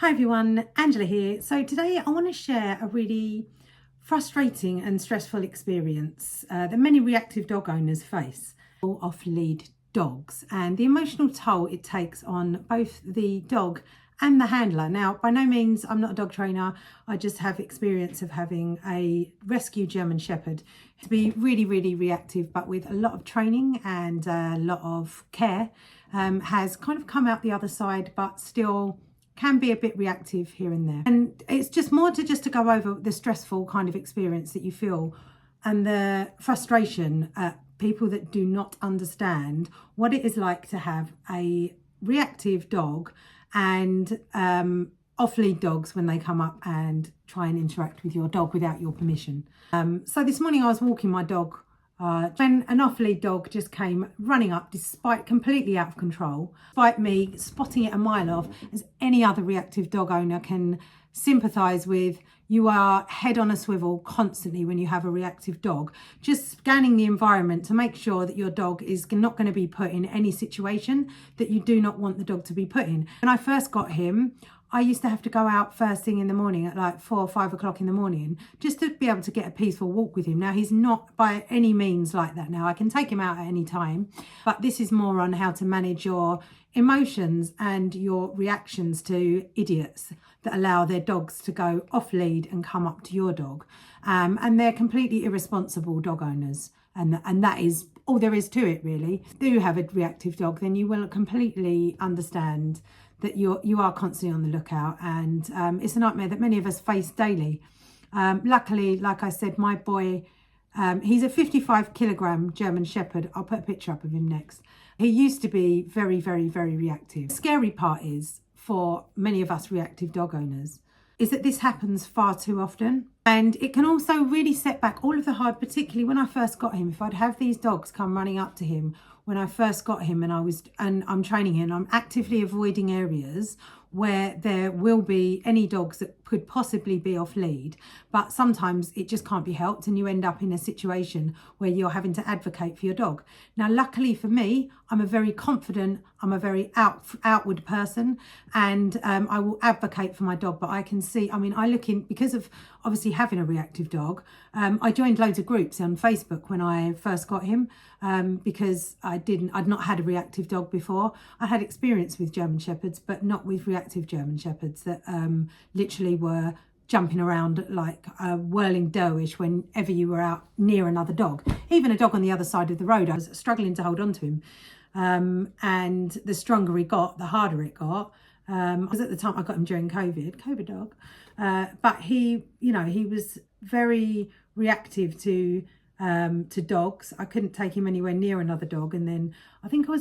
Hi everyone, Angela here. So today I want to share a really frustrating and stressful experience that many reactive dog owners face. Off-lead dogs and the emotional toll it takes on both the dog and the handler. Now, by no means, I'm not a dog trainer. I just have experience of having a rescue German Shepherd to be really, really reactive, but with a lot of training and a lot of care, has kind of come out the other side, but still can be a bit reactive here and there. And it's just more to go over the stressful kind of experience that you feel and the frustration at people that do not understand what it is like to have a reactive dog and off-lead dogs when they come up and try and interact with your dog without your permission. So this morning I was walking my dog when an off-lead dog just came running up, despite completely out of control, despite me spotting it a mile off, as any other reactive dog owner can sympathise with. You are head on a swivel constantly when you have a reactive dog, just scanning the environment to make sure that your dog is not going to be put in any situation that you do not want the dog to be put in. When I first got him, I used to have to go out first thing in the morning at like 4 or 5 o'clock in the morning just to be able to get a peaceful walk with him. Now, he's not by any means like that now. I can take him out at any time, but this is more on how to manage your emotions and your reactions to idiots that allow their dogs to go off lead and come up to your dog. And they're completely irresponsible dog owners. And that is all there is to it, really. If you do have a reactive dog, then you will completely understand that you are constantly on the lookout, and it's a nightmare that many of us face daily. Luckily, like I said, my boy, he's a 55 kilogram German Shepherd. I'll put a picture up of him next. He used to be very, very, very reactive. The scary part is, for many of us reactive dog owners, is that this happens far too often. And it can also really set back all of the hard, particularly when I first got him. If I'd have these dogs come running up to him when I first got him and I'm training him, I'm actively avoiding areas where there will be any dogs that could possibly be off lead, but sometimes it just can't be helped and you end up in a situation where you're having to advocate for your dog. Now, luckily for me, I'm a very confident, I'm a very outward person, and I will advocate for my dog. But I can see, I look in, because of obviously having a reactive dog, I joined loads of groups on Facebook when I first got him, because I'd not had a reactive dog before. I had experience with German Shepherds, but not with reactive German Shepherds that literally were jumping around like a whirling dervish whenever you were out near another dog. Even a dog on the other side of the road, I was struggling to hold on to him. And the stronger he got, the harder it got. Because at the time I got him during COVID dog. But he was very reactive to dogs. I couldn't take him anywhere near another dog. And then I think it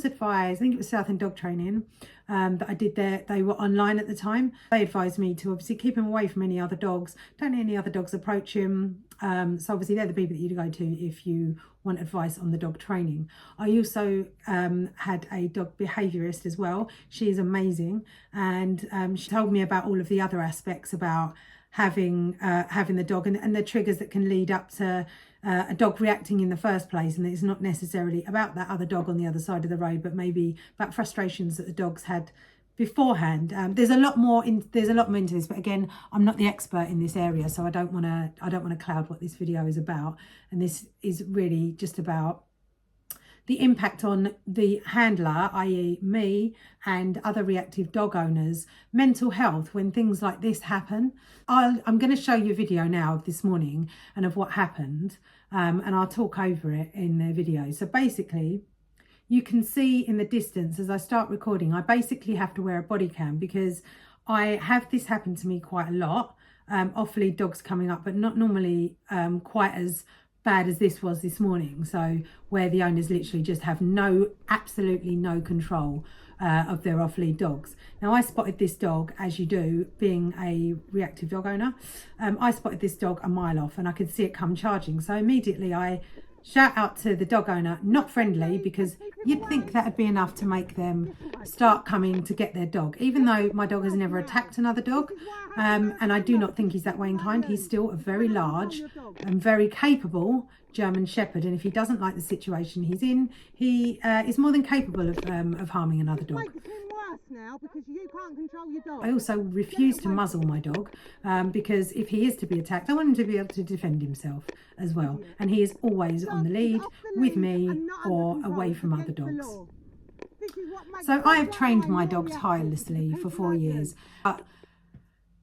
was South End Dog Training that I did there. They were online at the time. They advised me to obviously keep him away from any other dogs. Don't let any other dogs approach him. So obviously they're the people that you go to if you want advice on the dog training. I also had a dog behaviourist as well. She is amazing, and she told me about all of the other aspects about having the dog and the triggers that can lead up to a dog reacting in the first place. And it's not necessarily about that other dog on the other side of the road, but maybe about frustrations that the dogs had beforehand. There's a lot more into this, but again, I'm not the expert in this area, so I don't want to cloud what this video is about. And this is really just about the impact on the handler, i.e. me, and other reactive dog owners' mental health when things like this happen. I'm going to show you a video now of this morning and of what happened, and I'll talk over it in the video. So basically, you can see in the distance as I start recording, I basically have to wear a body cam because I have this happen to me quite a lot. Off-lead dogs coming up, but not normally quite as bad as this was this morning. So where the owners literally just have absolutely no control of their off-lead dogs. Now, I spotted this dog, as you do, being a reactive dog owner. I spotted this dog a mile off and I could see it come charging. So immediately I shout out to the dog owner, not friendly, because you'd think that'd be enough to make them start coming to get their dog. Even though my dog has never attacked another dog, and I do not think he's that way inclined, he's still a very large and very capable German Shepherd. And if he doesn't like the situation he's in, he is more than capable of harming another dog. first now, because you can't control your dog. I also refuse to muzzle my dog because if he is to be attacked, I want him to be able to defend himself as well. And he is always on the lead with me or away from other dogs. So I have trained my dog tirelessly for 4 years. But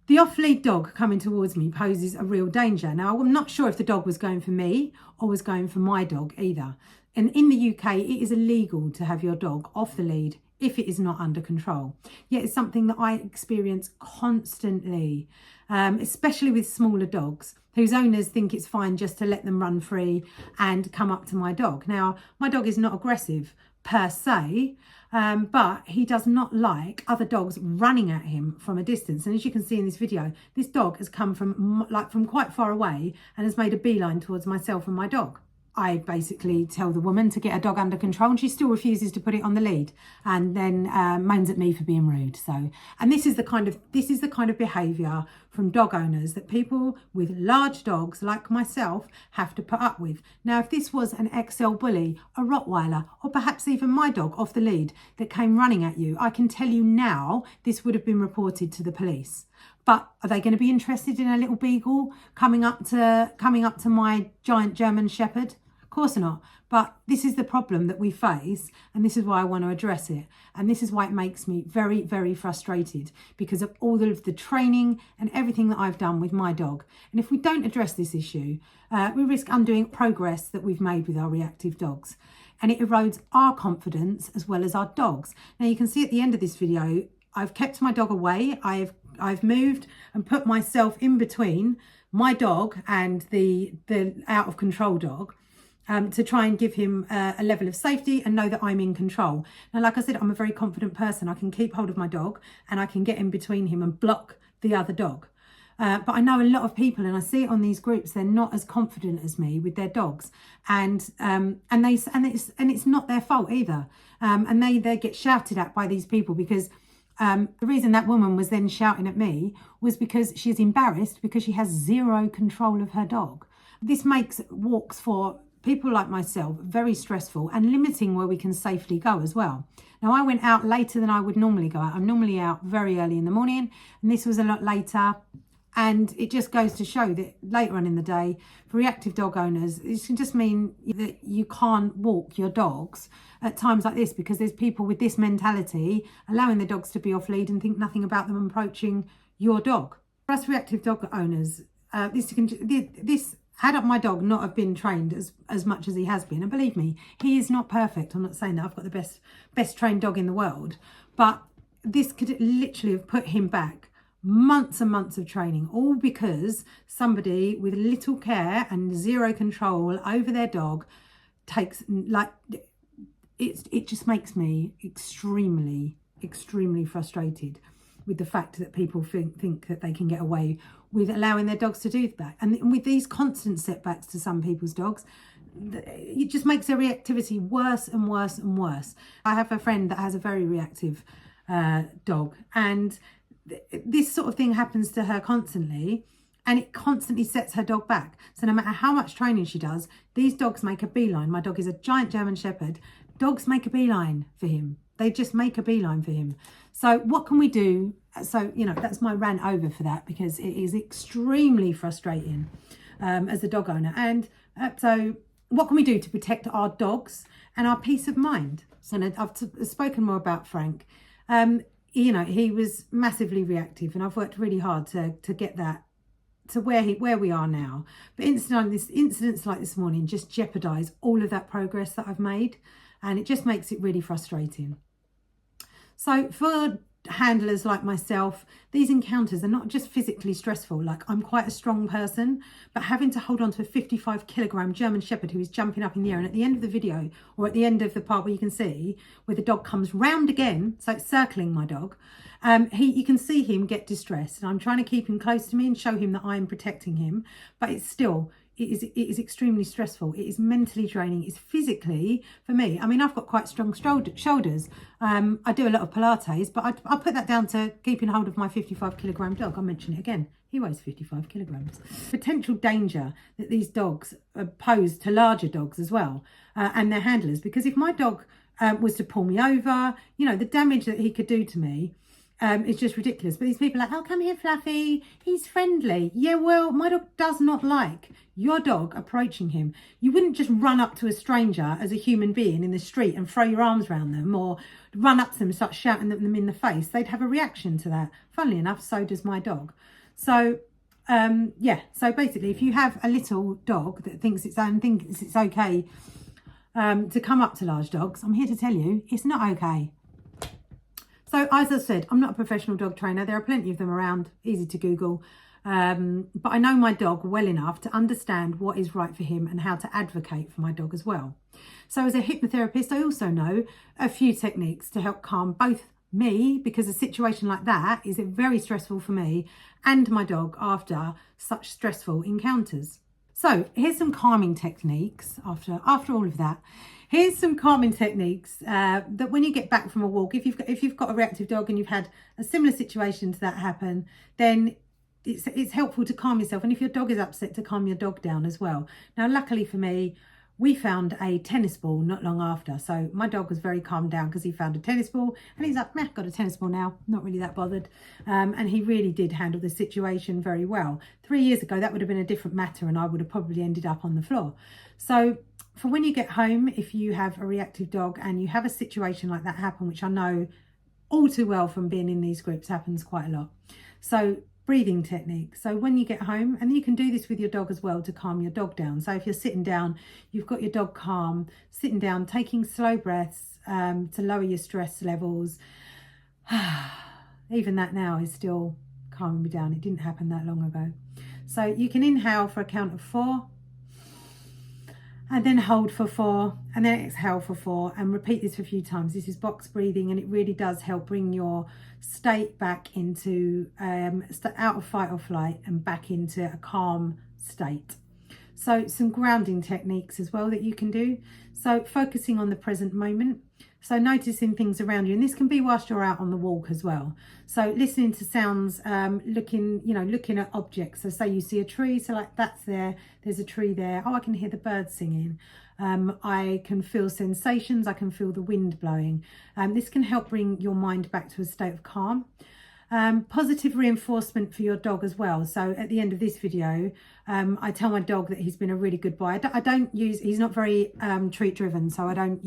the off-lead dog coming towards me poses a real danger. Now, I'm not sure if the dog was going for me or was going for my dog either. And in the UK, it is illegal to have your dog off the lead if it is not under control. Yet it's something that I experience constantly, especially with smaller dogs whose owners think it's fine just to let them run free and come up to my dog. Now, my dog is not aggressive per se, but he does not like other dogs running at him from a distance. And as you can see in this video, this dog has come from quite far away and has made a beeline towards myself and my dog. I basically tell the woman to get her dog under control and she still refuses to put it on the lead and then moans at me for being rude. So, and this is the kind of behaviour from dog owners that people with large dogs like myself have to put up with. Now, if this was an XL bully, a Rottweiler, or perhaps even my dog off the lead that came running at you, I can tell you now this would have been reported to the police. But are they going to be interested in a little beagle coming up to my giant German Shepherd? Of course not. But this is the problem that we face, and this is why I want to address it. And this is why it makes me very, very frustrated, because of all of the training and everything that I've done with my dog. And if we don't address this issue, we risk undoing progress that we've made with our reactive dogs. And it erodes our confidence as well as our dogs. Now you can see at the end of this video, I've kept my dog away. I've moved and put myself in between my dog and the out of control dog to try and give him a level of safety and know that I'm in control. Now, like I said, I'm a very confident person. I can keep hold of my dog and I can get in between him and block the other dog. But I know a lot of people, and I see it on these groups, they're not as confident as me with their dogs, and it's not their fault either. And they get shouted at by these people because the reason that woman was then shouting at me was because she's embarrassed because she has zero control of her dog. This makes walks for people like myself very stressful and limiting where we can safely go as well. Now, I went out later than I would normally go out. I'm normally out very early in the morning, and this was a lot later. And it just goes to show that later on in the day, for reactive dog owners, it can just mean that you can't walk your dogs at times like this because there's people with this mentality allowing their dogs to be off lead and think nothing about them approaching your dog. For us reactive dog owners, this had my dog not have been trained as much as he has been, and believe me, he is not perfect. I'm not saying that I've got the best trained dog in the world, but this could literally have put him back months and months of training, all because somebody with little care and zero control over their dog takes, like, it just makes me extremely frustrated with the fact that people think that they can get away with allowing their dogs to do that. And with these constant setbacks to some people's dogs, it just makes their reactivity worse and worse and worse. I have a friend that has a very reactive dog, and this sort of thing happens to her constantly, and it constantly sets her dog back. So no matter how much training she does, these dogs make a beeline. My dog is a giant German Shepherd. Dogs make a beeline for him. They just make a beeline for him. So what can we do? So, that's my rant over for that, because it is extremely frustrating as a dog owner. And so what can we do to protect our dogs and our peace of mind? So I've spoken more about Frank. He was massively reactive, and I've worked really hard to get that to where we are now. But incidents like this morning just jeopardise all of that progress that I've made, and it just makes it really frustrating. So for handlers like myself, these encounters are not just physically stressful. Like, I'm quite a strong person, but having to hold on to a 55-kilogram German Shepherd who is jumping up in the air, and at the end of the video, or at the end of the part where you can see where the dog comes round again, so it's circling my dog, you can see him get distressed, and I'm trying to keep him close to me and show him that I'm protecting him, but it is extremely stressful. It is mentally draining. It's physically, for me, I mean, I've got quite strong shoulders. I do a lot of Pilates, but I put that down to keeping hold of my 55-kilogram dog. I'll mention it again. He weighs 55 kilograms. Potential danger that these dogs pose to larger dogs as well, and their handlers. Because if my dog was to pull me over. You know, the damage that he could do to me is just ridiculous. But these people are like, oh, come here, Fluffy. He's friendly. Yeah, well, my dog does not like your dog approaching him. You wouldn't just run up to a stranger as a human being in the street and throw your arms around them, or run up to them and start shouting at them in the face. They'd have a reaction to that. Funnily enough, so does my dog. So yeah, so basically, if you have a little dog that thinks it's okay to come up to large dogs, I'm here to tell you it's not okay. So as I said, I'm not a professional dog trainer. There are plenty of them around, easy to Google. But I know my dog well enough to understand what is right for him and how to advocate for my dog as well. So as a hypnotherapist, I also know a few techniques to help calm both me, because a situation like that is very stressful for me and my dog after such stressful encounters. So here's some calming techniques after all of that. Here's some calming techniques that when you get back from a walk, if you've got a reactive dog and you've had a similar situation to that happen, then it's helpful to calm yourself. And if your dog is upset, to calm your dog down as well. Now, luckily for me, we found a tennis ball not long after. So my dog was very calmed down because he found a tennis ball and he's like, meh, got a tennis ball now. Not really that bothered. And he really did handle the situation very well. 3 years ago, that would have been a different matter and I would have probably ended up on the floor. So for when you get home, if you have a reactive dog and you have a situation like that happen, which I know all too well from being in these groups happens quite a lot. So breathing technique. So when you get home, and you can do this with your dog as well to calm your dog down. So if you're sitting down, you've got your dog calm, sitting down, taking slow breaths to lower your stress levels. Even that now is still calming me down. It didn't happen that long ago. So you can inhale for a count of 4, and then hold for 4, and then exhale for 4, and repeat this for a few times. This is box breathing, and it really does help bring your state back into out of fight or flight and back into a calm state. So some grounding techniques as well that you can do. So focusing on the present moment. So noticing things around you, and this can be whilst you're out on the walk as well. So listening to sounds, looking at objects. So say you see a tree, so like that's there, there's a tree there. Oh, I can hear the birds singing. I can feel sensations, I can feel the wind blowing. This can help bring your mind back to a state of calm. Positive reinforcement for your dog as well. So at the end of this video, I tell my dog that he's been a really good boy. He's not very treat driven, so I don't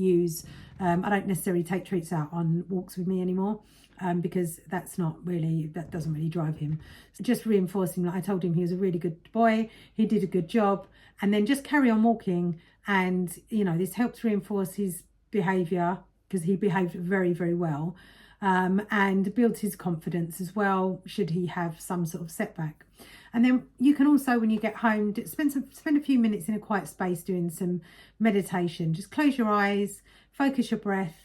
necessarily take treats out on walks with me anymore, because that doesn't really drive him. So just reinforcing that I told him he was a really good boy, he did a good job, and then just carry on walking. And this helps reinforce his behavior, because he behaved very, very well. And builds his confidence as well, should he have some sort of setback. And then you can also, when you get home, spend a few minutes in a quiet space doing some meditation. Just close your eyes, focus your breath,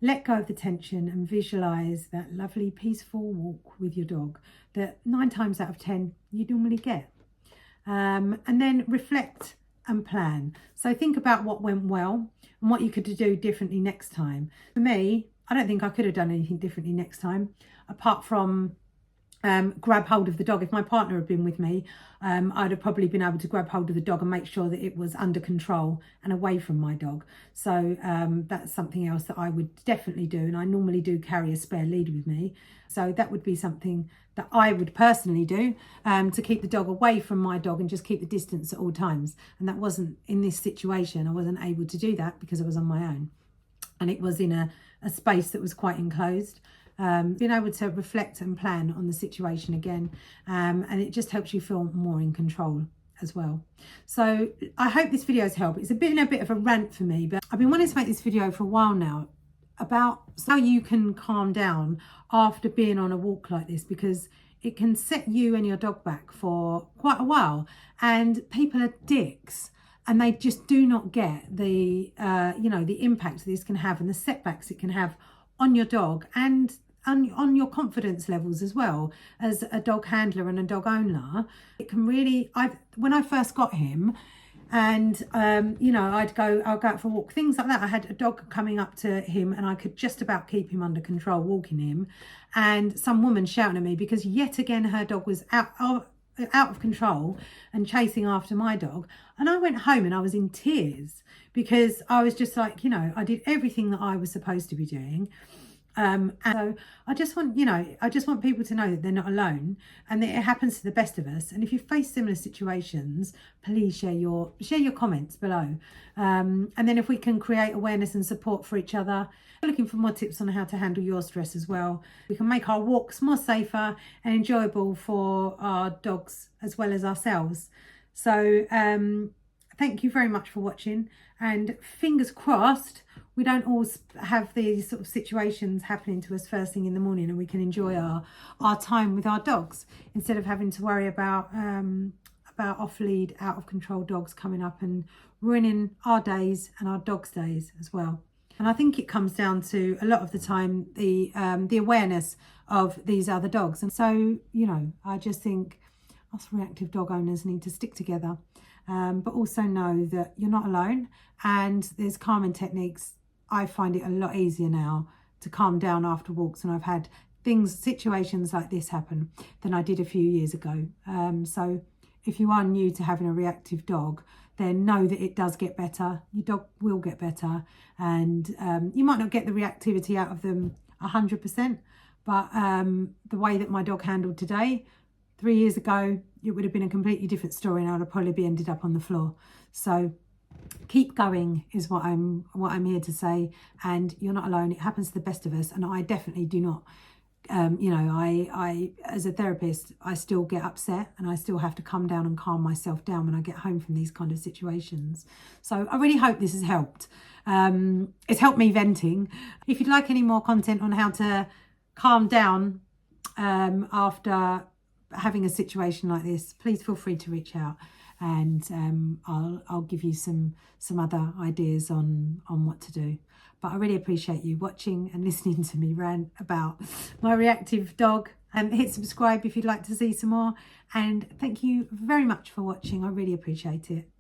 let go of the tension, and visualize that lovely peaceful walk with your dog that 9 times out of 10 you normally get. And then reflect and plan. So think about what went well and what you could do differently next time. For me, I don't think I could have done anything differently next time, apart from grab hold of the dog. If my partner had been with me, I'd have probably been able to grab hold of the dog and make sure that it was under control and away from my dog. So that's something else that I would definitely do. And I normally do carry a spare lead with me. So that would be something that I would personally do to keep the dog away from my dog and just keep the distance at all times. And that wasn't in this situation. I wasn't able to do that because I was on my own. And it was in a space that was quite enclosed. Being able to reflect and plan on the situation again, and it just helps you feel more in control as well. So I hope this video has helped. It's been a bit of a rant for me, but I've been wanting to make this video for a while now about how you can calm down after being on a walk like this, because it can set you and your dog back for quite a while. And people are dicks, and they just do not get the the impact this can have and the setbacks it can have on your dog and on your confidence levels as well as a dog handler and a dog owner. It can really, when I first got him, and I'll go out for a walk, things like that. I had a dog coming up to him and I could just about keep him under control walking him, and some woman shouting at me because yet again her dog was out out of control and chasing after my dog. And I went home and I was in tears because I was just like, I did everything that I was supposed to be doing. And so I just want, I just want people to know that they're not alone and that it happens to the best of us. And if you face similar situations, please share your comments below. And then if we can create awareness and support for each other, we're looking for more tips on how to handle your stress as well. We can make our walks more safer and enjoyable for our dogs as well as ourselves. So thank you very much for watching, and fingers crossed we don't always have these sort of situations happening to us first thing in the morning, and we can enjoy our time with our dogs instead of having to worry about off-lead, out of control dogs coming up and ruining our days and our dogs' days as well. And I think it comes down to, a lot of the time, the awareness of these other dogs. And so, I just think us reactive dog owners need to stick together, but also know that you're not alone, and there's calming techniques. I find it a lot easier now to calm down after walks, and I've had situations like this happen than I did a few years ago. So if you are new to having a reactive dog, then know that it does get better. Your dog will get better, and you might not get the reactivity out of them 100%, but the way that my dog handled today, 3 years ago, it would have been a completely different story, and I would have probably ended up on the floor. So keep going is what I'm here to say, and you're not alone. It happens to the best of us, and I definitely do not. I as a therapist, I still get upset, and I still have to come down and calm myself down when I get home from these kind of situations. So I really hope this has helped. It's helped me venting. If you'd like any more content on how to calm down after having a situation like this, please feel free to reach out, and I'll give you some other ideas on what to do. But I really appreciate you watching and listening to me rant about my reactive dog. Hit subscribe if you'd like to see some more, and thank you very much for watching. I really appreciate it.